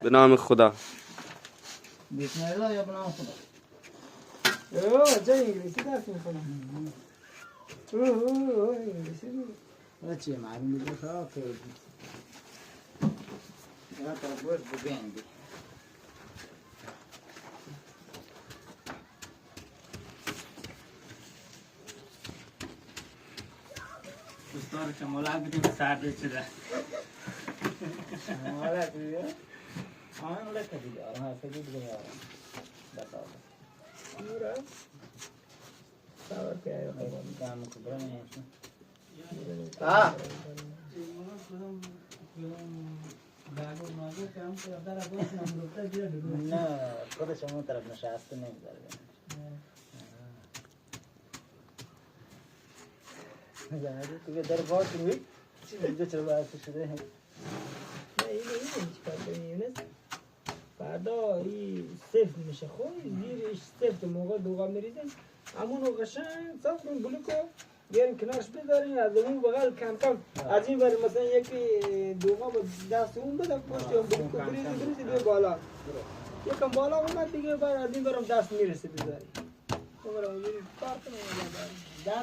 به نام خدا. بسم الله یا به نام خدا. چه انگلیسی درس میکنم؟ انگلیسی چه معلوم میشه خب که یا تا گوش ببینید. دوستان که ملاق بدیم سرد شده. ملاق دیگه. ملاق دیگه. آره فکر دیگه آره. بساط. نورا. سوار که کام کبرا نیست. آه. نه خودش همون طرف نشسته نمیذاره. زنده تو در باش روی چی دیگه چرا باعث شده؟ نه اینه چیکار کنی؟ فردا این سفت میشه خب زیرش سفت موقع دوغا میریزیم همونو قشنگ صاف کنیم بلوکو بیاریم کنارش بذاریم از اون بغل کم کم از این بر مثلا یکی دوغا با دست اون بده پشت اون بلوکو بریزی بیا بالا یکم بالا اومد دیگه بر از این برم دست میرسه بذاری اون برم اونجوری کار کنیم